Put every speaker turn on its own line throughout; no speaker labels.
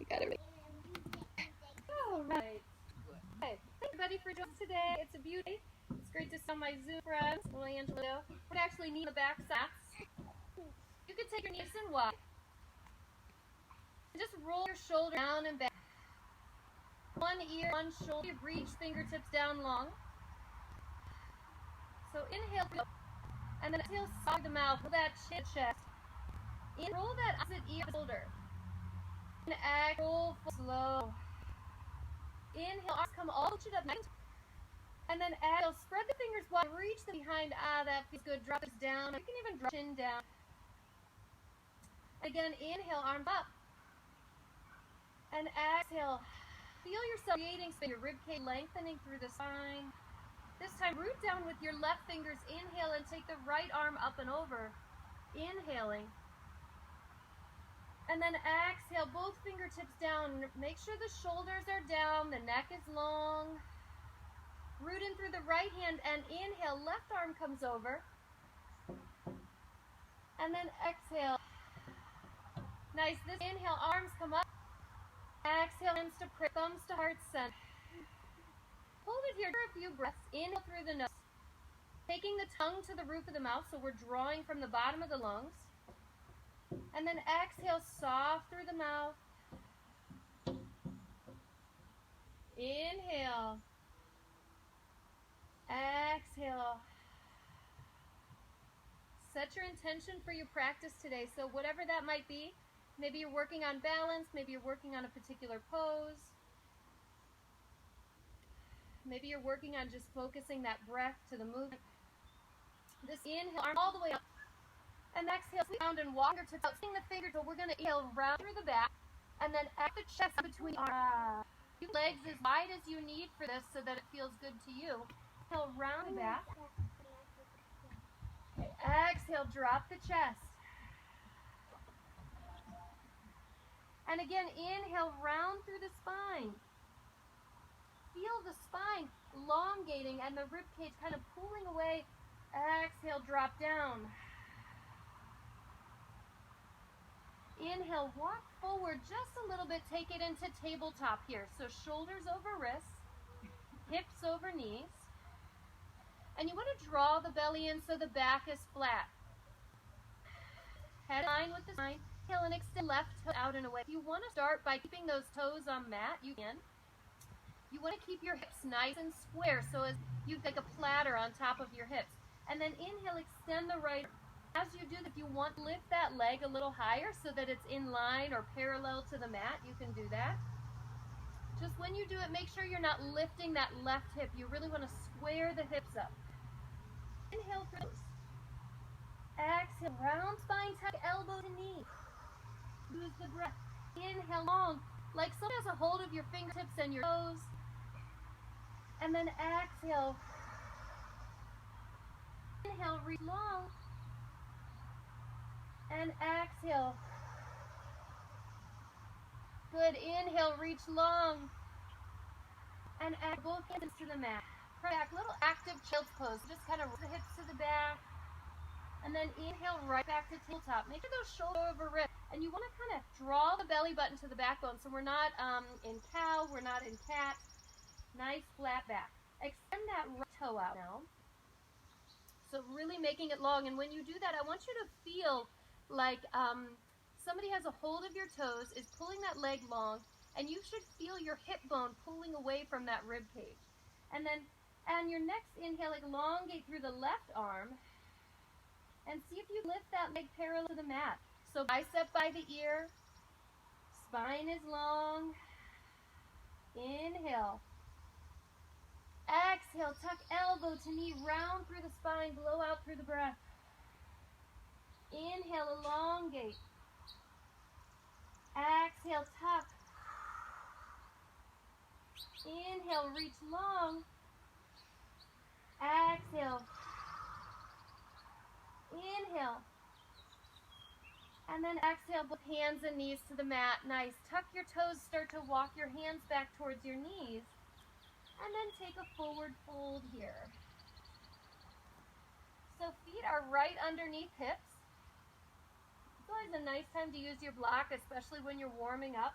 Got everything. All right. Hey, thank you, buddy, for joining us today. It's a beauty. It's great to see my Zoom friends. Well, Angelo. We're actually knee in the back sats. You can take your knees and wide. And just roll your shoulder down and back. One ear, one shoulder. Reach fingertips down long. So inhale, and then exhale, side the mouth. Pull that chin, chest. In, roll that opposite ear, shoulder. And roll slow. Inhale, arms come all the way up, nice. And then exhale, spread the fingers wide, reach them behind. That feels good. Drop this down. You can even drop chin down. Again, inhale, arms up. And exhale. Feel yourself creating your ribcage lengthening through the spine. This time, root down with your left fingers. Inhale and take the right arm up and over. Inhaling. And then exhale, both fingertips down. Make sure the shoulders are down, the neck is long. Root in through the right hand and inhale, left arm comes over. And then exhale. Nice, this inhale, arms come up. Exhale, hands to prayer, thumbs to heart center. Hold it here for a few breaths. Inhale through the nose. Taking the tongue to the roof of the mouth, so we're drawing from the bottom of the lungs. And then exhale, soft through the mouth. Inhale. Exhale. Set your intention for your practice today. So whatever that might be, maybe you're working on balance, maybe you're working on a particular pose. Maybe you're working on just focusing that breath to the movement. This inhale, arm all the way up. And exhale, sweep around and walk your tips out. Swing the fingers, but we're going to inhale round through the back. And then at the chest between arms. Keep legs as wide as you need for this so that it feels good to you. Inhale, round the back. Exhale, drop the chest. And again, inhale, round through the spine. Feel the spine elongating and the rib cage kind of pulling away. Exhale, drop down. Inhale, walk forward just a little bit. Take it into tabletop here. So shoulders over wrists, hips over knees. And you want to draw the belly in so the back is flat. Head in line with the spine. Inhale and extend left toe out and away. If you want to start by keeping those toes on mat, you can. You want to keep your hips nice and square so as you like a platter on top of your hips. And then inhale, extend the right. As you do, if you want to lift that leg a little higher so that it's in line or parallel to the mat, you can do that. Just when you do it, make sure you're not lifting that left hip. You really want to square the hips up. Inhale through. Exhale, round spine, tuck elbow to knee. Use the breath. Inhale long, like someone has a hold of your fingertips and your toes. And then exhale. Inhale, reach long. And exhale. Good. Inhale, reach long. And add both hands to the mat. Back, little active child's pose. Just kind of roll the hips to the back. And then inhale right back to tabletop. Make sure those shoulders over wrist. And you want to kind of draw the belly button to the backbone. So we're not in cow, we're not in cat. Nice flat back. Extend that right toe out now. So really making it long. And when you do that, I want you to feel like somebody has a hold of your toes, is pulling that leg long, and you should feel your hip bone pulling away from that rib cage. And then, and your next inhale, elongate through the left arm, and see if you lift that leg parallel to the mat. So bicep by the ear, spine is long. Inhale. Exhale, tuck elbow to knee, round through the spine, blow out through the breath. Inhale, elongate. Exhale, tuck. Inhale, reach long. Exhale. Inhale. And then exhale, both hands and knees to the mat. Nice. Tuck your toes, start to walk your hands back towards your knees. And then take a forward fold here. So feet are right underneath hips. It's always a nice time to use your block, especially when you're warming up.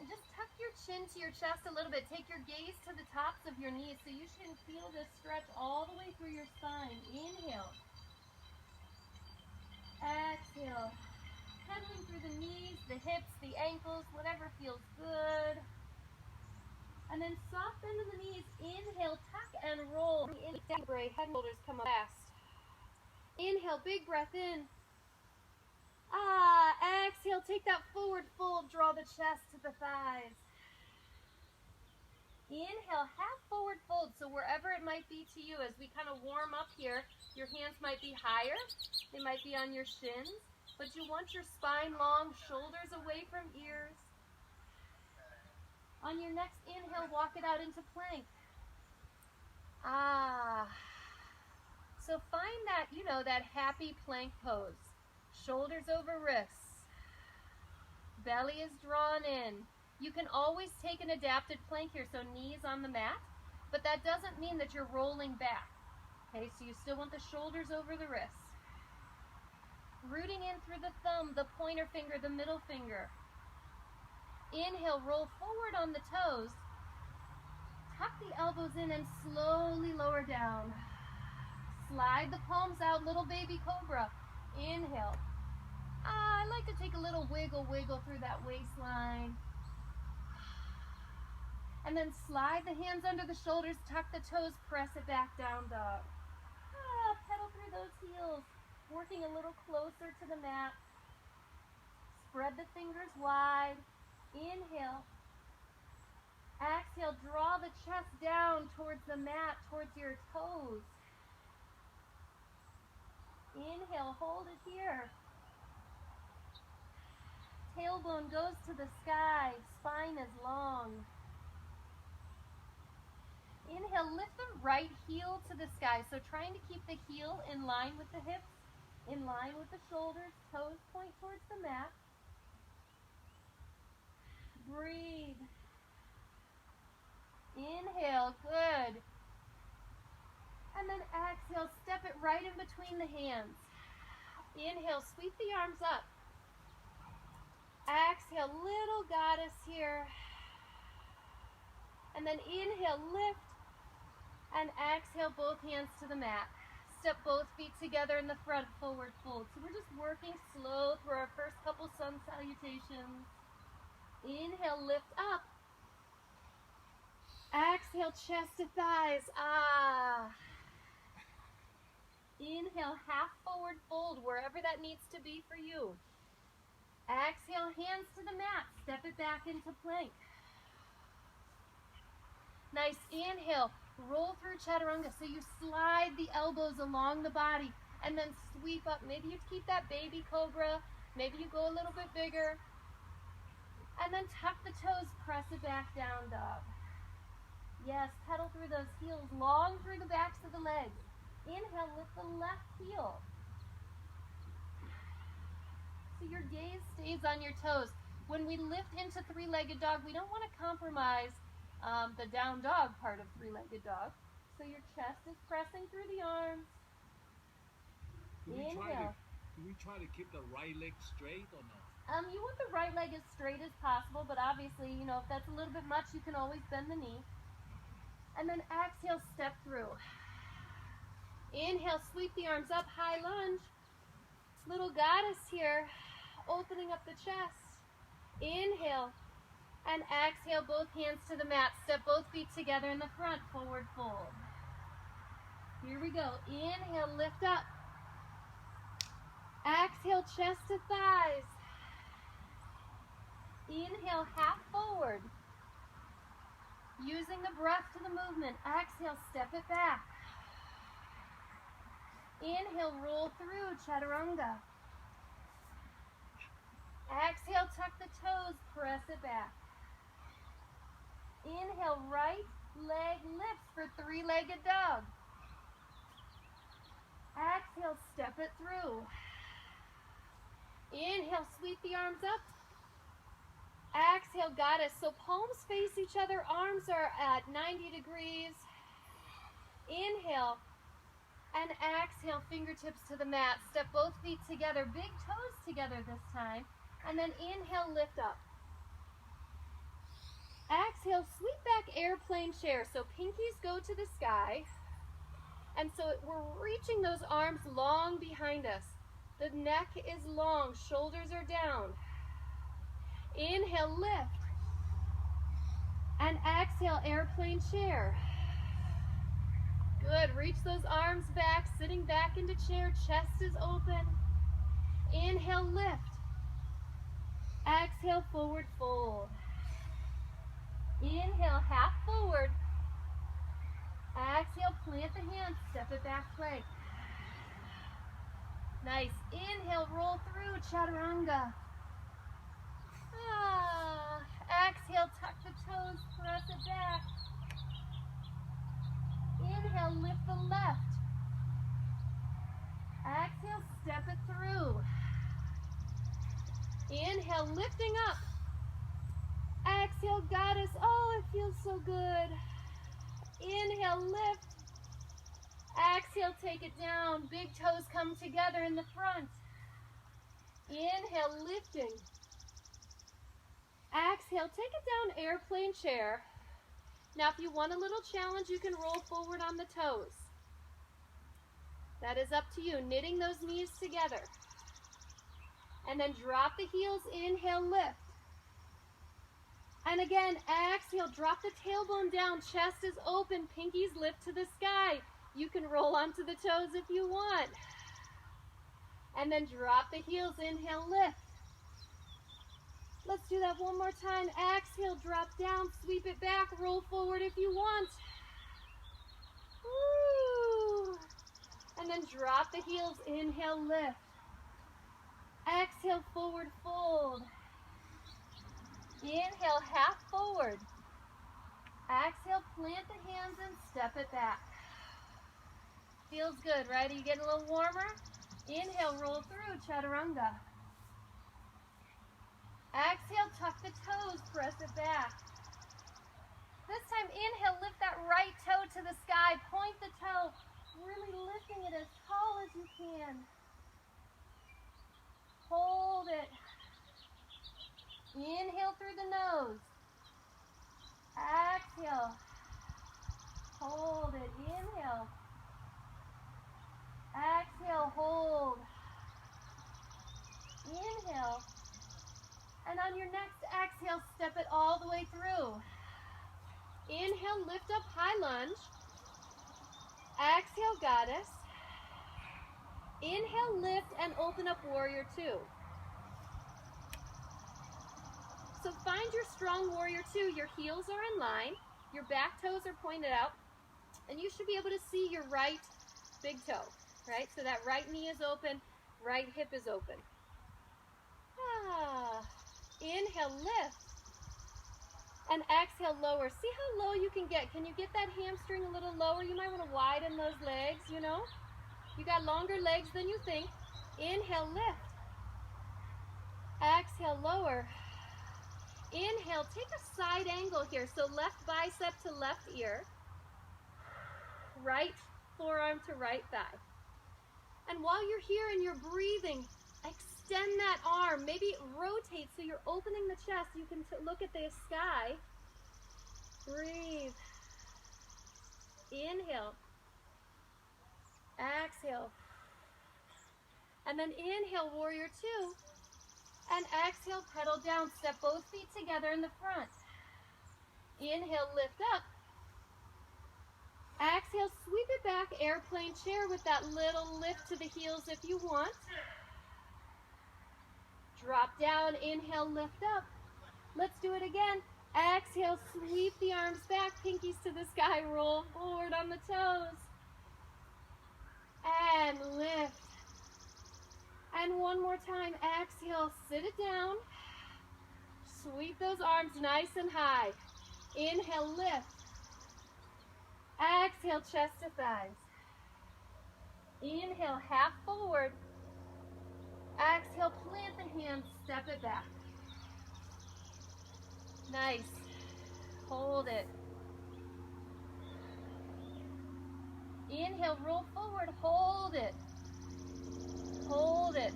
And just tuck your chin to your chest a little bit. Take your gaze to the tops of your knees so you should feel this stretch all the way through your spine. Inhale. Exhale. Pedaling through the knees, the hips, the ankles, whatever feels good. And then soft bend in the knees. Inhale, tuck and roll. Inhale, head and shoulders come up fast. Inhale, big breath in. Exhale, take that forward fold. Draw the chest to the thighs. Inhale, half forward fold. So wherever it might be to you, as we kind of warm up here, your hands might be higher. They might be on your shins. But you want your spine long, shoulders away from ears. On your next inhale, walk it out into plank. So find that, that happy plank pose. Shoulders over wrists. Belly is drawn in. You can always take an adapted plank here, so knees on the mat, but that doesn't mean that you're rolling back. Okay, so you still want the shoulders over the wrists. Rooting in through the thumb, the pointer finger, the middle finger. Inhale, roll forward on the toes. Tuck the elbows in and slowly lower down. Slide the palms out, little baby cobra. Inhale. I like to take a little wiggle through that waistline. And then slide the hands under the shoulders, tuck the toes, press it back down, dog. Pedal through those heels. Working a little closer to the mat. Spread the fingers wide. Inhale. Exhale, draw the chest down towards the mat, towards your toes. Inhale, hold it here. Tailbone goes to the sky, spine is long. Inhale, lift the right heel to the sky. So trying to keep the heel in line with the hips. In line with the shoulders, toes point towards the mat. Breathe. Inhale, good. And then exhale, step it right in between the hands. Inhale, sweep the arms up. Exhale, little goddess here. And then inhale, lift. And exhale, both hands to the mat. Step both feet together in the front, forward fold. So we're just working slow through our first couple sun salutations. Inhale, lift up. Exhale, chest to thighs. Inhale, half forward fold, wherever that needs to be for you. Exhale, hands to the mat. Step it back into plank. Nice inhale. Roll through chaturanga, so you slide the elbows along the body and then sweep up. Maybe you keep that baby cobra, maybe you go a little bit bigger. And then tuck the toes, press it back down, dog. Yes, pedal through those heels, long through the backs of the legs. Inhale, lift the left heel. So your gaze stays on your toes. When we lift into three-legged dog, we don't want to compromise the down dog part of three-legged dog. So your chest is pressing through the arms. Inhale.
Can we try to keep the right leg straight or not?
You want the right leg as straight as possible, but obviously, if that's a little bit much, you can always bend the knee. And then exhale, step through. Inhale, sweep the arms up, high lunge. Little goddess here, opening up the chest. Inhale. And exhale, both hands to the mat. Step both feet together in the front, forward fold. Here we go. Inhale, lift up. Exhale, chest to thighs. Inhale, half forward. Using the breath to the movement. Exhale, step it back. Inhale, roll through, chaturanga. Exhale, tuck the toes, press it back. Inhale, right leg lifts for three-legged dog. Exhale, step it through. Inhale, sweep the arms up. Exhale, goddess. So palms face each other, arms are at 90 degrees. Inhale, and exhale, fingertips to the mat. Step both feet together, big toes together this time. And then inhale, lift up. Exhale, sweep back airplane chair. So pinkies go to the sky. And so we're reaching those arms long behind us. The neck is long, shoulders are down. Inhale, lift. And exhale, airplane chair. Good, reach those arms back, sitting back into chair, chest is open. Inhale, lift. Exhale, forward fold. Inhale, half forward. Exhale, plant the hands, step it back, plank. Nice. Inhale, roll through, chaturanga. Exhale, tuck the toes, press it back. Inhale, lift the left. Exhale, step it through. Inhale, lifting up. Exhale, goddess. Oh, it feels so good. Inhale, lift. Exhale, take it down. Big toes come together in the front. Inhale, lifting. Exhale, take it down, airplane chair. Now, if you want a little challenge, you can roll forward on the toes. That is up to you, knitting those knees together. And then drop the heels, inhale, lift. And again, exhale, drop the tailbone down, chest is open, pinkies lift to the sky. You can roll onto the toes if you want. And then drop the heels, inhale, lift. Let's do that one more time. Exhale, drop down, sweep it back, roll forward if you want. Woo. And then drop the heels, inhale, lift. Exhale, forward fold. Inhale, half forward. Exhale, plant the hands and step it back. Feels good, right? Are you getting a little warmer? Inhale, roll through, chaturanga. Exhale, tuck the toes, press it back. This time, inhale, lift that right toe to the sky, point the toe, really lifting it as tall as you can. Hold it. Inhale through the nose. Exhale. Hold it. Inhale. Exhale, hold. Inhale. And on your next exhale, step it all the way through. Inhale, lift up, high lunge. Exhale, goddess. Inhale, lift, and open up, warrior two. So find your strong warrior two. Your heels are in line. Your back toes are pointed out. And you should be able to see your right big toe, right? So that right knee is open, right hip is open. Inhale, lift. And exhale, lower. See how low you can get. Can you get that hamstring a little lower? You might want to widen those legs, you know. You got longer legs than you think. Inhale, lift. Exhale, lower. Inhale, take a side angle here. So left bicep to left ear. Right forearm to right thigh. And while you're here and you're breathing, extend that arm. Maybe rotate so you're opening the chest. You can look at the sky. Breathe. Inhale. Exhale. And then inhale, warrior two. And exhale, pedal down. Step both feet together in the front. Inhale, lift up. Exhale, sweep it back, airplane chair with that little lift to the heels if you want. Drop down, inhale, lift up. Let's do it again. Exhale, sweep the arms back, pinkies to the sky, roll forward on the toes. And lift. And one more time, exhale, sit it down. Sweep those arms nice and high. Inhale, lift. Exhale, chest to thighs. Inhale, half forward. Exhale, plant the hands, step it back. Nice. Hold it. Inhale, roll forward, hold it. Hold it.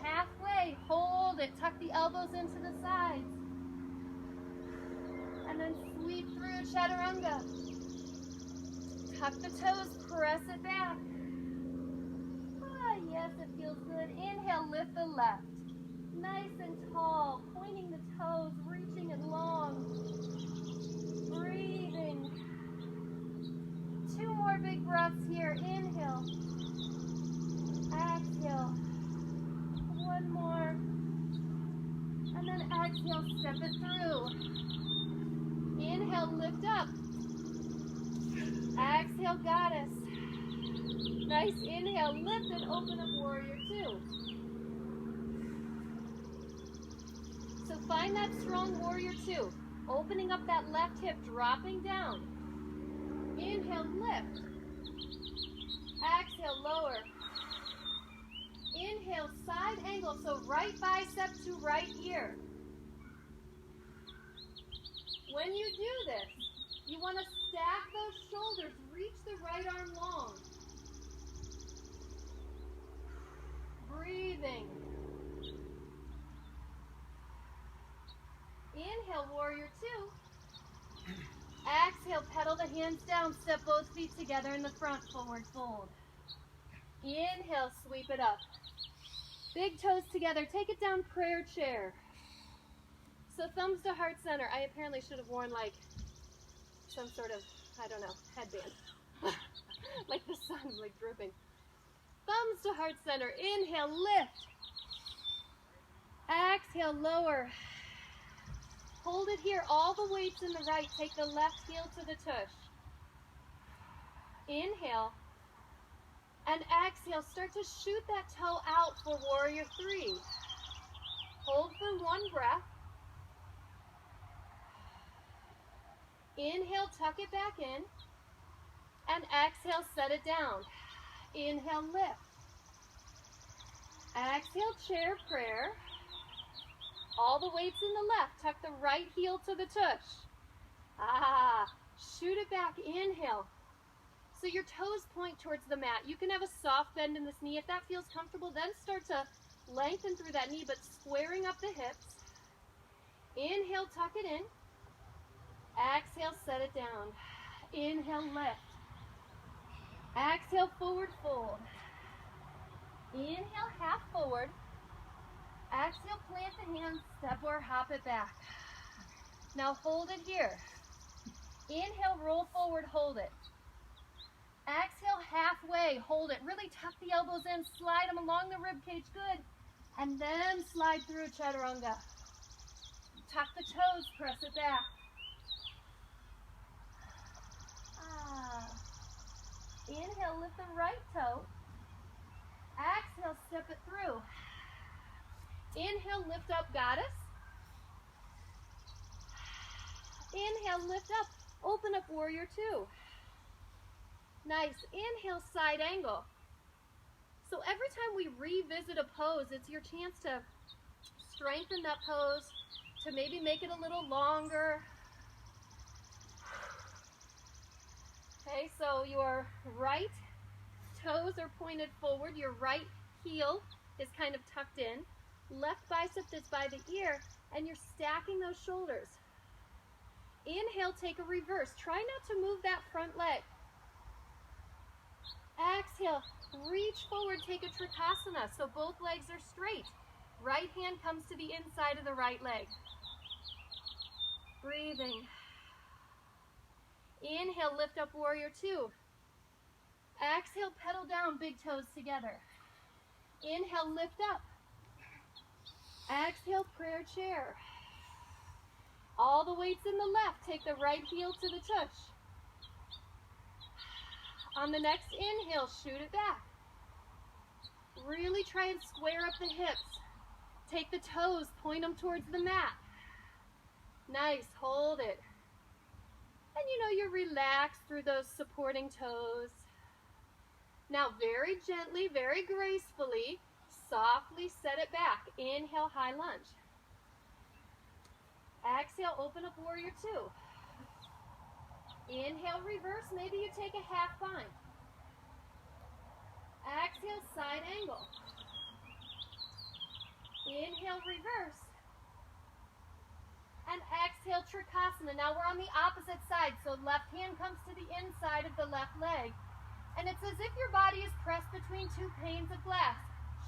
Halfway, hold it. Tuck the elbows into the sides. And then sweep through chaturanga. Tuck the toes, press it back. Ah, yes, it feels good. Inhale, lift the left. Nice and tall, pointing the toes, reaching it long. Breathing. 2 more big breaths here. Inhale. Exhale. 1 more. And then exhale, step it through. Inhale, lift up. Exhale, goddess. Nice inhale, lift and open up warrior 2. So find that strong warrior 2. Opening up that left hip, dropping down. Inhale, lift. Exhale, lower. Inhale, side angle, so right bicep to right ear. When you do this, you want to stack those shoulders, reach the right arm long. Breathing. Inhale, warrior 2. Exhale, pedal the hands down, step both feet together in the front, forward fold. Inhale, sweep it up. Big toes together, take it down, prayer chair. So thumbs to heart center. I apparently should have worn like some sort of, I don't know, headband. Like the sun, like dripping. Thumbs to heart center. Inhale, lift. Exhale, lower. Hold it here. All the weight's in the right. Take the left heel to the tush. Inhale. And exhale. Start to shoot that toe out for warrior 3. Hold for 1 breath. Inhale, tuck it back in. And exhale, set it down. Inhale, lift. Exhale, chair prayer. All the weight's in the left. Tuck the right heel to the tush. Shoot it back. Inhale. So your toes point towards the mat. You can have a soft bend in this knee. If that feels comfortable, then start to lengthen through that knee, but squaring up the hips. Inhale, tuck it in. Exhale, set it down. Inhale, lift. Exhale, forward fold. Inhale, half forward. Exhale, plant the hands, step or hop it back. Now hold it here. Inhale, roll forward, hold it. Exhale, halfway, hold it. Really tuck the elbows in, slide them along the rib cage, good. And then slide through chaturanga. Tuck the toes, press it back. Inhale, lift the right toe. Exhale, step it through. Inhale, lift up, goddess. Inhale, lift up, open up, warrior 2. Nice. Inhale, side angle. So every time we revisit a pose, it's your chance to strengthen that pose, to maybe make it a little longer. Okay, so your right toes are pointed forward, your right heel is kind of tucked in, left bicep is by the ear, and you're stacking those shoulders. Inhale, take a reverse. Try not to move that front leg. Exhale, reach forward, take a trikonasana, so both legs are straight. Right hand comes to the inside of the right leg. Breathing. Inhale, lift up, warrior 2. Exhale, pedal down, big toes together. Inhale, lift up. Exhale, prayer chair. All the weight's in the left. Take the right heel to the tush. On the next inhale, shoot it back. Really try and square up the hips. Take the toes, point them towards the mat. Nice, hold it. And you know, you relax through those supporting toes. Now very gently, very gracefully, softly set it back. Inhale, high lunge. Exhale, open up, warrior 2. Inhale, reverse. Maybe you take a half bind. Exhale, side angle. Inhale, reverse. And exhale, Trikonasana. Now we're on the opposite side, so left hand comes to the inside of the left leg. And it's as if your body is pressed between two panes of glass.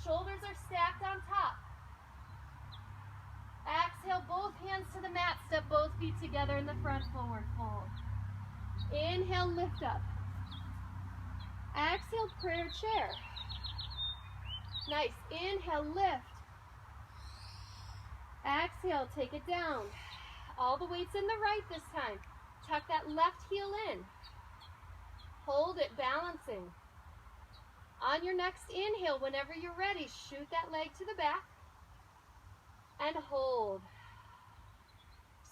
Shoulders are stacked on top. Exhale, both hands to the mat. Step both feet together in the front forward fold. Inhale, lift up. Exhale, prayer chair. Nice. Inhale, lift. Exhale, take it down. All the weight's in the right this time. Tuck that left heel in. Hold it, balancing. On your next inhale, whenever you're ready, shoot that leg to the back and hold.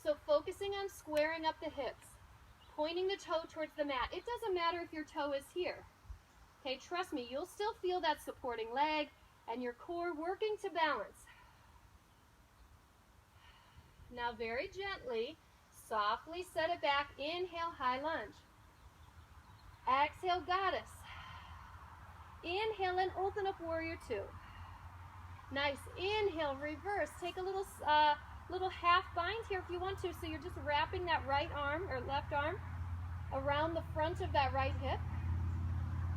So focusing on squaring up the hips, pointing the toe towards the mat. It doesn't matter if your toe is here. Okay, trust me, you'll still feel that supporting leg and your core working to balance. Now very gently, softly set it back. Inhale, high lunge. Exhale, goddess. Inhale and open up warrior two. Nice. Inhale, reverse. Take a little half bind here if you want to. So you're just wrapping that right arm or left arm around the front of that right hip.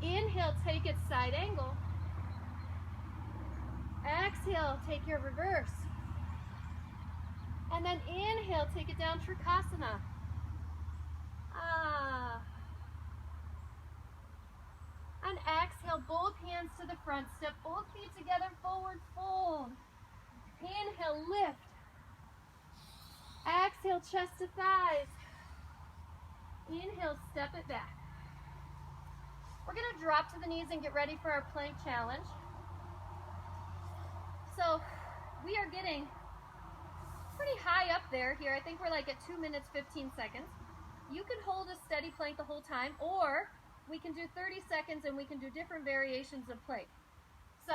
Inhale, take it side angle. Exhale, take your reverse. And then inhale, take it down, Trikonasana. And exhale, both hands to the front. Step both feet together, forward fold. Inhale, lift. Exhale, chest to thighs. Inhale, step it back. We're going to drop to the knees and get ready for our plank challenge. So we are getting pretty high up there here. I think we're like at 2 minutes, 15 seconds. You can hold a steady plank the whole time, or we can do 30 seconds and we can do different variations of plank. So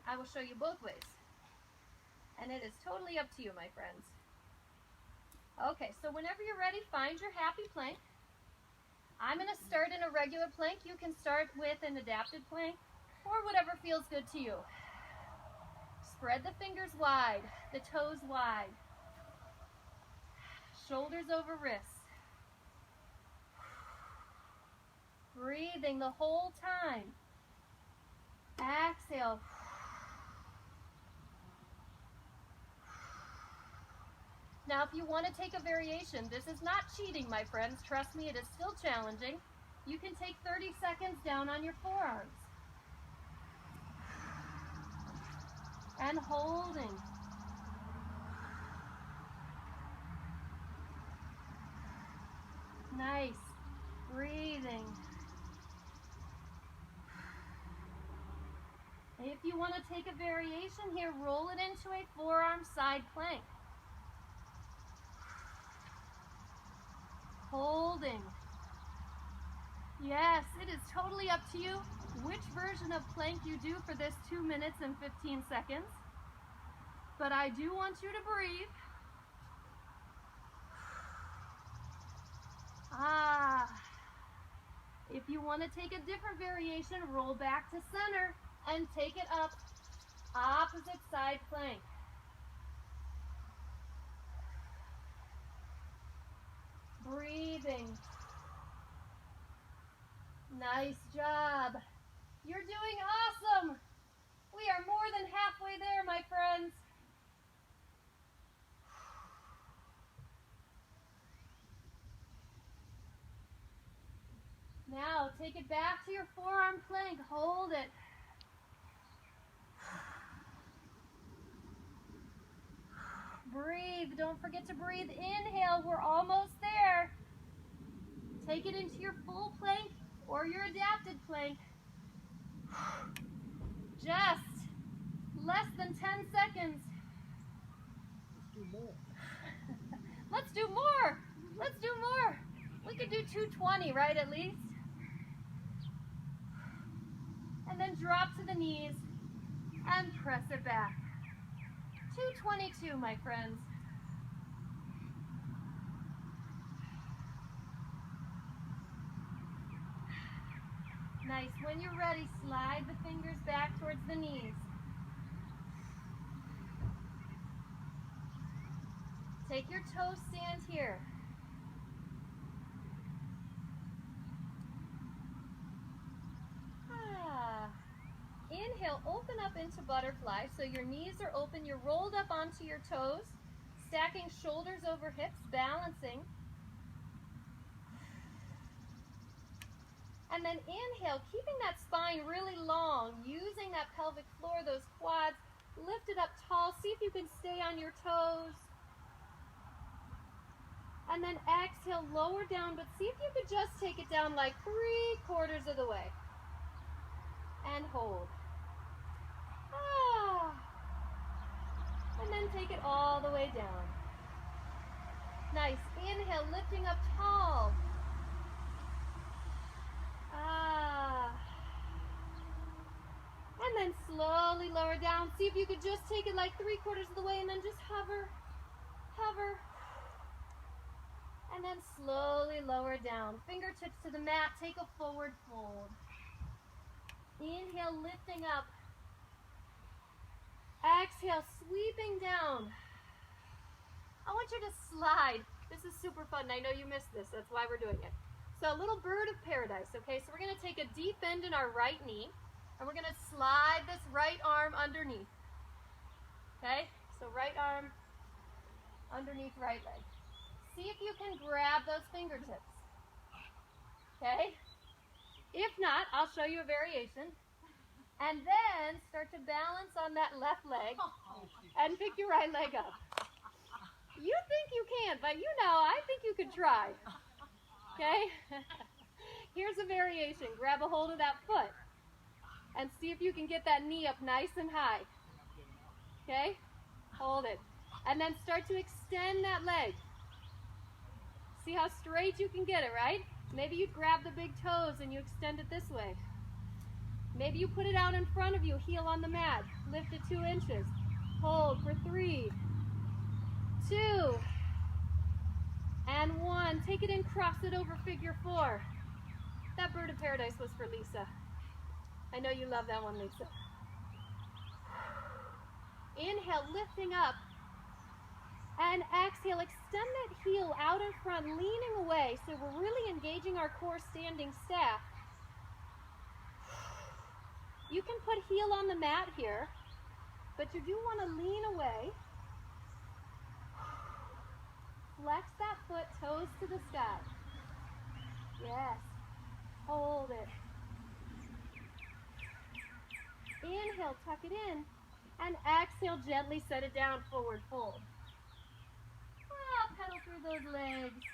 I will show you both ways. And it is totally up to you, my friends. Okay, so whenever you're ready, find your happy plank. I'm going to start in a regular plank. You can start with an adapted plank or whatever feels good to you. Spread the fingers wide, the toes wide. Shoulders over wrists. Breathing the whole time. Exhale. Now, if you want to take a variation, this is not cheating, my friends. Trust me, it is still challenging. You can take 30 seconds down on your forearms. And holding. Nice. Breathing. If you want to take a variation here, roll it into a forearm side plank. Holding. Yes, it is totally up to you which version of plank you do for this 2 minutes and 15 seconds. But I do want you to breathe. If you want to take a different variation, roll back to center and take it up. Opposite side plank. Breathing. Nice job. You're doing awesome. We are more than halfway there, my friends. Now, take it back to your forearm plank. Hold it. Breathe. Don't forget to breathe. Inhale. We're almost there. Take it into your full plank or your adapted plank. Just less than 10 seconds.
Let's do more.
Let's do more. Let's do more. We could do 220, right, at least? And then drop to the knees and press it back. 222, my friends. Nice. When you're ready, slide the fingers back towards the knees. Take your toe stand here. Inhale, open up into butterfly. So your knees are open, you're rolled up onto your toes, stacking shoulders over hips, balancing. And then inhale, keeping that spine really long, using that pelvic floor, those quads, lift it up tall. See if you can stay on your toes. And then exhale, lower down, but see if you could just take it down like 3/4 of the way. And hold. And then take it all the way down. Nice. Inhale, lifting up tall. And then slowly lower down. See if you could just take it like 3/4 of the way and then just hover, hover. And then slowly lower down. Fingertips to the mat. Take a forward fold. Inhale, lifting up. Exhale, sweeping down. I want you to slide. This is super fun. I know you missed this. That's why we're doing it. So a little bird of paradise, okay? So we're going to take a deep bend in our right knee, and we're going to slide this right arm underneath. Okay? So right arm underneath right leg. See if you can grab those fingertips. Okay? If not, I'll show you a variation. And then start to balance on that left leg and pick your right leg up. You think you can, but you know, I think you could try. Okay? Here's a variation. Grab a hold of that foot and see if you can get that knee up nice and high. Okay? Hold it. And then start to extend that leg. See how straight you can get it, right? Maybe you grab the big toes and you extend it this way. Maybe you put it out in front of you, heel on the mat. Lift it 2 inches. Hold for 3, 2, and 1. Take it in, cross it over, figure 4. That bird of paradise was for Lisa. I know you love that one, Lisa. Inhale, lifting up. And exhale, extend that heel out in front, leaning away. So we're really engaging our core standing staff. You can put heel on the mat here, but you do want to lean away. Flex that foot, toes to the sky. Yes. Hold it. Inhale, tuck it in. And exhale, gently set it down, forward fold. Pedal through those legs.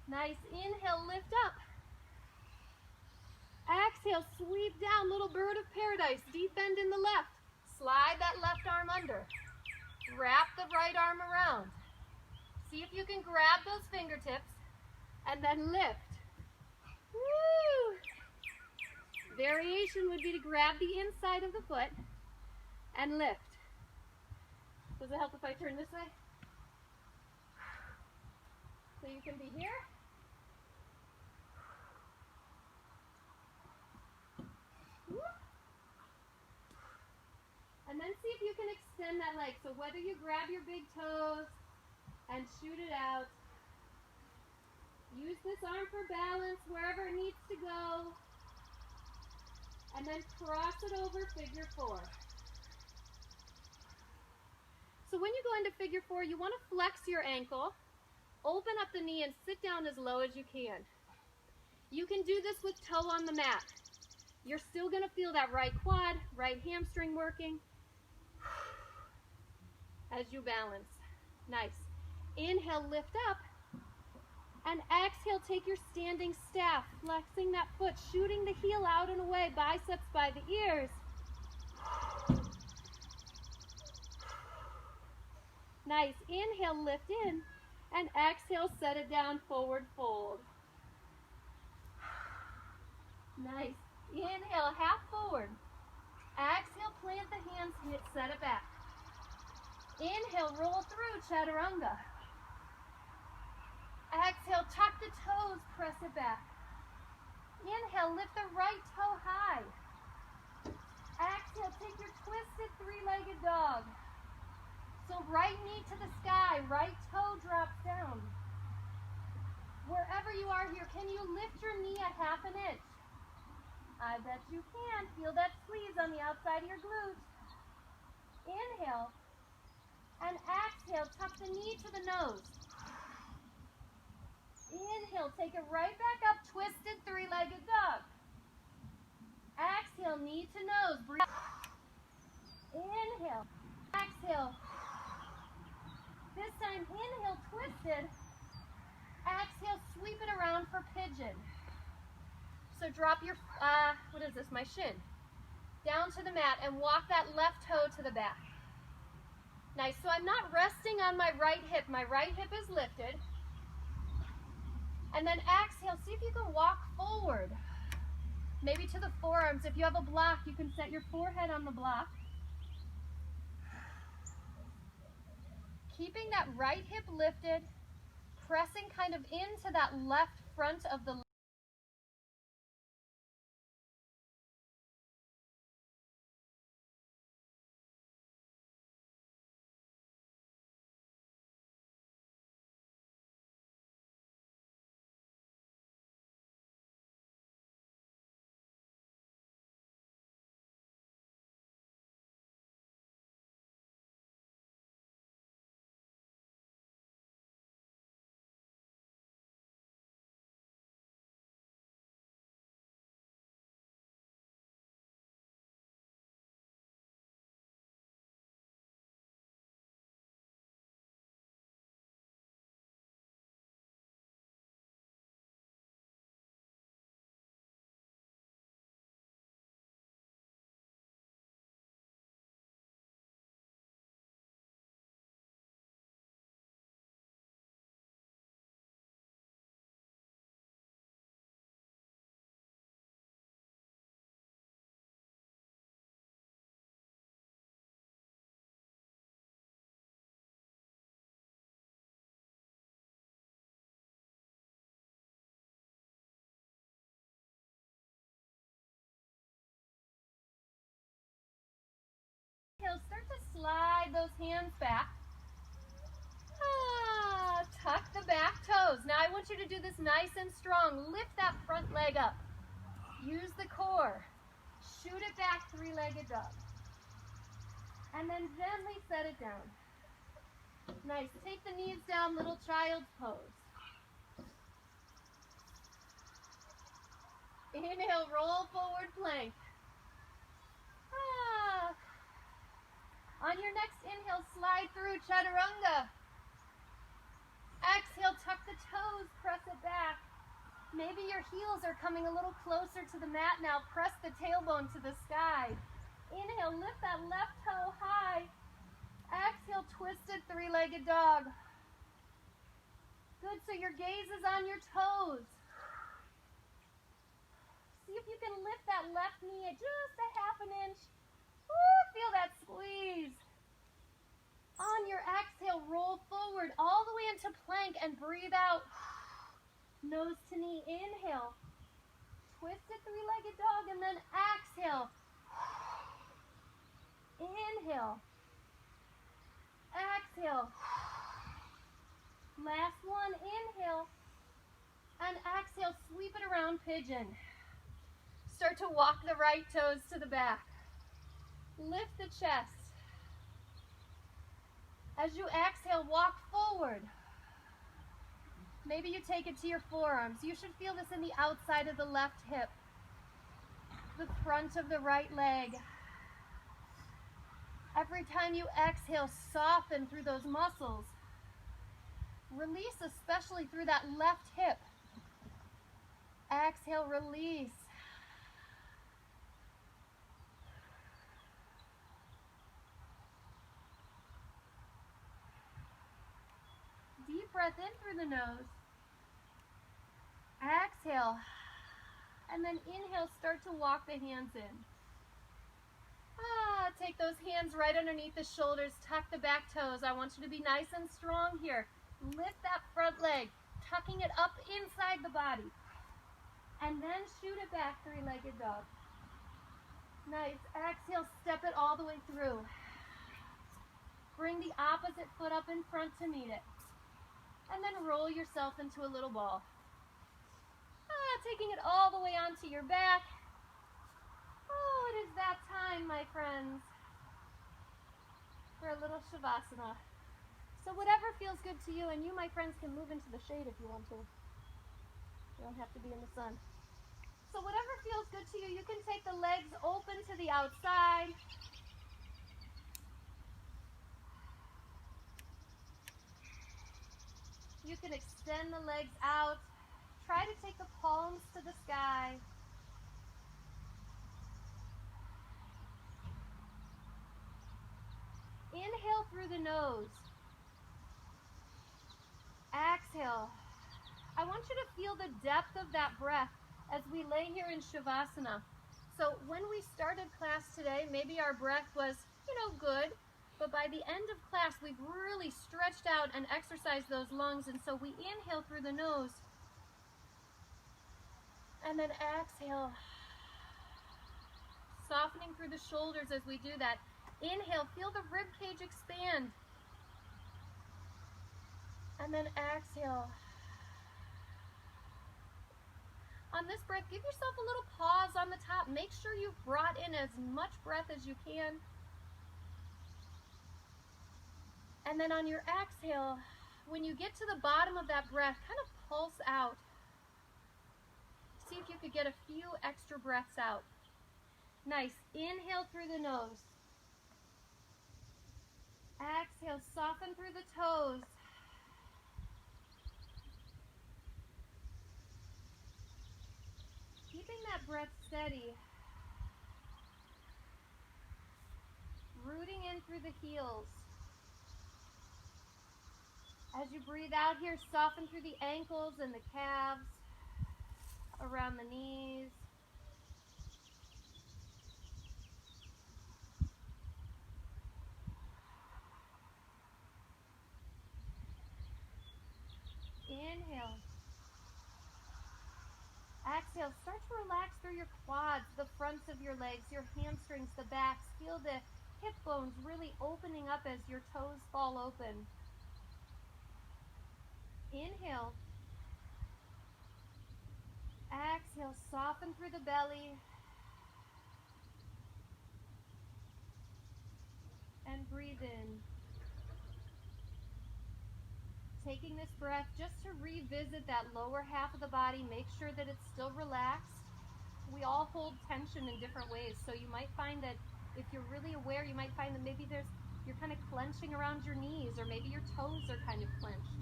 Nice. Inhale, lift up. Exhale, sweep down, little bird of paradise. Deep bend in the left. Slide that left arm under. Wrap the right arm around. See if you can grab those fingertips and then lift. Woo! Variation would be to grab the inside of the foot and lift. Does it help if I turn this way? So you can be here. And then see if you can extend that leg. So whether you grab your big toes and shoot it out, use this arm for balance wherever it needs to go, and then cross it over, figure 4. So when you go into figure 4, you want to flex your ankle, open up the knee, and sit down as low as you can. You can do this with toe on the mat. You're still going to feel that right quad, right hamstring working as you balance. Nice. Inhale, lift up. And exhale, take your standing staff, flexing that foot, shooting the heel out and away, biceps by the ears. Nice. Inhale, lift in. And exhale, set it down, forward fold. Nice. Inhale, half forward. Exhale, plant the hands, set it back. Inhale, roll through, chaturanga. Exhale, tuck the toes, press it back. Inhale, lift the right toe high. Exhale, take your twisted 3-legged dog. So right knee to the sky, right toe drops down. Wherever you are here, can you lift your knee a half an inch? I bet you can. Feel that squeeze on the outside of your glute. Inhale. And exhale, tuck the knee to the nose. Inhale, take it right back up, twisted three-legged dog. Exhale, knee to nose. Breathe. Inhale. Exhale. This time, inhale, twisted. Exhale, sweep it around for pigeon. So drop your, what is this, my shin, down to the mat and walk that left toe to the back. Nice, so I'm not resting on my right hip. My right hip is lifted. And then exhale, see if you can walk forward. Maybe to the forearms. If you have a block, you can set your forehead on the block. Keeping that right hip lifted, pressing kind of into that left front of the start to slide those hands back. Tuck the back toes. Now I want you to do this nice and strong. Lift that front leg up. Use the core. Shoot it back, three-legged dog. And then gently set it down. Nice. Take the knees down, little child's pose. Inhale, roll forward plank. On your next inhale, slide through chaturanga. Exhale, tuck the toes, press it back. Maybe your heels are coming a little closer to the mat now. Press the tailbone to the sky. Inhale, lift that left toe high. Exhale, twisted three-legged dog. Good, so your gaze is on your toes. See if you can lift that left knee at just a half an inch. Ooh, feel that squeeze. On your exhale, roll forward all the way into plank and breathe out. Nose to knee, inhale. Twisted three-legged dog and then exhale. Inhale. Exhale. Last one, inhale. And exhale, sweep it around pigeon. Start to walk the right toes to the back. Lift the chest. As you exhale, walk forward. Maybe you take it to your forearms. You should feel this in the outside of the left hip, the front of the right leg. Every time you exhale, soften through those muscles. Release, especially through that left hip. Exhale, release. Deep breath in through the nose. Exhale. And then inhale, start to walk the hands in. Take those hands right underneath the shoulders. Tuck the back toes. I want you to be nice and strong here. Lift that front leg, tucking it up inside the body. And then shoot it back, three-legged dog. Nice. Exhale, step it all the way through. Bring bring the opposite foot up in front to meet it. And then roll yourself into a little ball. Taking it all the way onto your back. Oh, it is that time, my friends, for a little Shavasana. So whatever feels good to you, and you, my friends, can move into the shade if you want to. You don't have to be in the sun. So whatever feels good to you, you can take the legs open to the outside. You can extend the legs out. Try to take the palms to the sky. Inhale through the nose. Exhale. I want you to feel the depth of that breath as we lay here in Shavasana. So when we started class today, maybe our breath was, good, but by the end of class, we've really stretched out and exercised those lungs, and so we inhale through the nose, and then exhale, softening through the shoulders as we do that. Inhale, feel the rib cage expand, and then exhale. On this breath, give yourself a little pause on the top. Make sure you've brought in as much breath as you can. And then on your exhale, when you get to the bottom of that breath, kind of pulse out. See if you could get a few extra breaths out. Nice. Inhale through the nose. Exhale, soften through the toes. Keeping that breath steady. Rooting in through the heels. As you breathe out here, soften through the ankles and the calves, around the knees. Inhale. Exhale, start to relax through your quads, the fronts of your legs, your hamstrings, the backs. Feel the hip bones really opening up as your toes fall open. Inhale. Exhale, soften through the belly. And breathe in. Taking this breath just to revisit that lower half of the body. Make sure that it's still relaxed. We all hold tension in different ways, so you might find that if you're really aware, you might find that maybe you're kind of clenching around your knees, or maybe your toes are kind of clenched.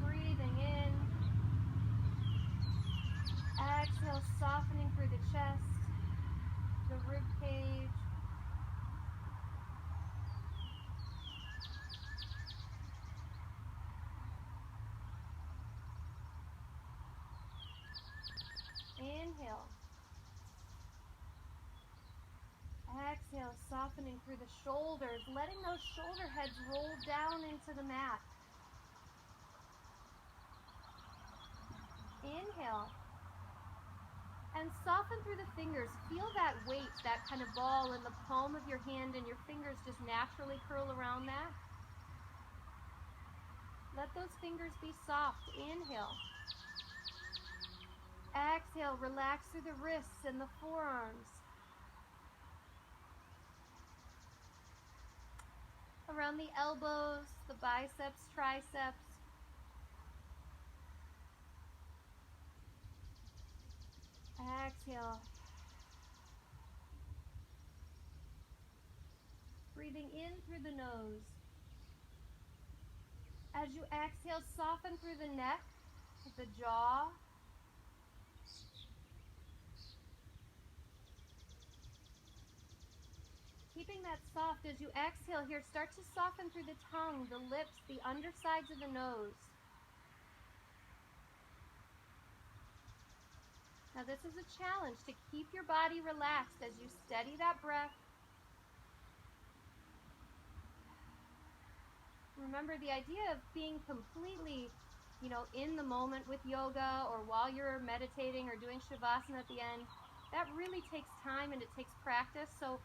Breathing in. Exhale, softening through the chest, the rib cage. Inhale. Exhale, softening through the shoulders, letting those shoulder heads roll down into the mat. Inhale. And soften through the fingers. Feel that weight, that kind of ball in the palm of your hand, and your fingers just naturally curl around that. Let those fingers be soft. Inhale. Exhale, relax through the wrists and the forearms. Around the elbows, the biceps, triceps. Exhale. Breathing in through the nose. As you exhale, soften through the neck, the jaw. Keeping that soft as you exhale here, start to soften through the tongue, the lips, the undersides of the nose. Now this is a challenge to keep your body relaxed as you steady that breath. Remember, the idea of being completely you know, in the moment with yoga or while you're meditating or doing shavasana at the end, that really takes time and it takes practice. So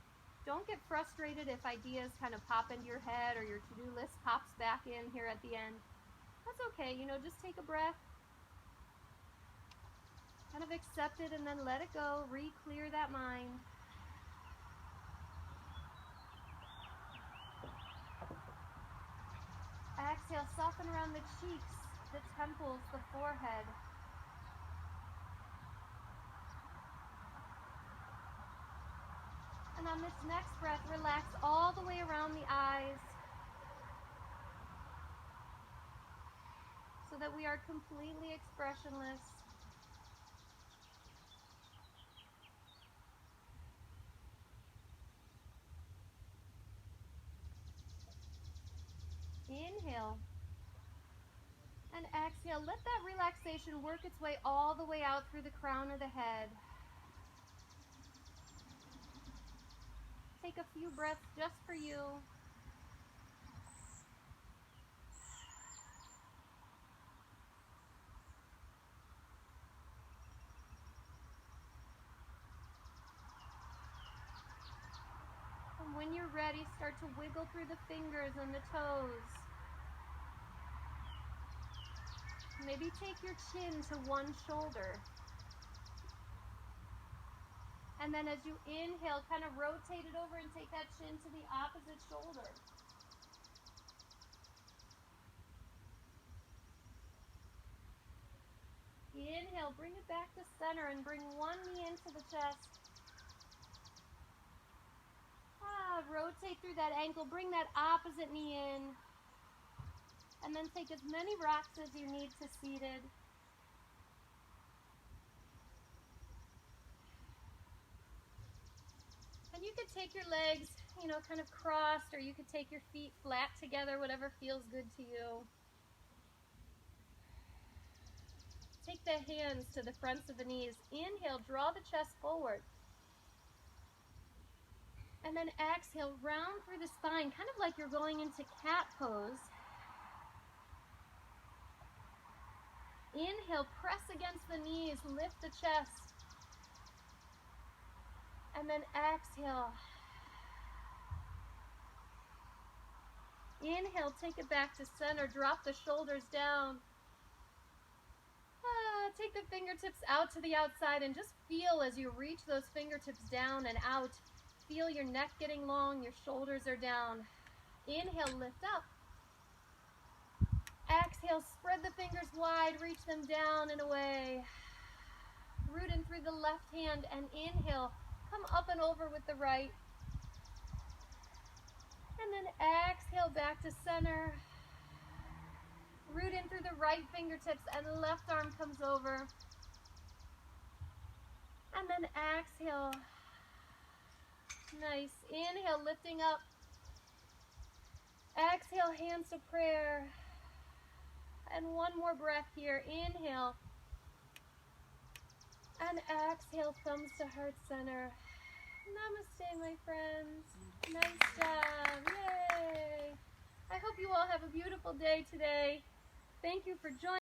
don't get frustrated if ideas kind of pop into your head or your to-do list pops back in here at the end. That's okay, you know, just take a breath, kind of accept it and then let it go, re-clear that mind. Exhale, soften around the cheeks, the temples, the forehead. And on this next breath, relax all the way around the eyes so that we are completely expressionless. Inhale and exhale. Let that relaxation work its way all the way out through the crown of the head. Take a few breaths just for you. And when you're ready, start to wiggle through the fingers and the toes. Maybe take your chin to one shoulder. And then as you inhale, kind of rotate it over and take that chin to the opposite shoulder. Inhale, bring it back to center and bring one knee into the chest. Rotate through that ankle, bring that opposite knee in. And then take as many rocks as you need to seated. And you could take your legs, you know, kind of crossed, or you could take your feet flat together, whatever feels good to you. Take the hands to the fronts of the knees. Inhale, draw the chest forward. And then exhale, round through the spine, kind of like you're going into cat pose. Inhale, press against the knees, lift the chest. And then exhale. Inhale, take it back to center, drop the shoulders down. Take the fingertips out to the outside and just feel as you reach those fingertips down and out. Feel your neck getting long, your shoulders are down. Inhale, lift up. Exhale, spread the fingers wide, reach them down and away. Root in through the left hand and inhale, come up and over with the right. And then exhale back to center. Root in through the right fingertips and the left arm comes over. And then exhale. Nice. Inhale, lifting up. Exhale, hands to prayer. And one more breath here. Inhale. And exhale, thumbs to heart center. Namaste, my friends. Nice job. Yay. I hope you all have a beautiful day today. Thank you for joining.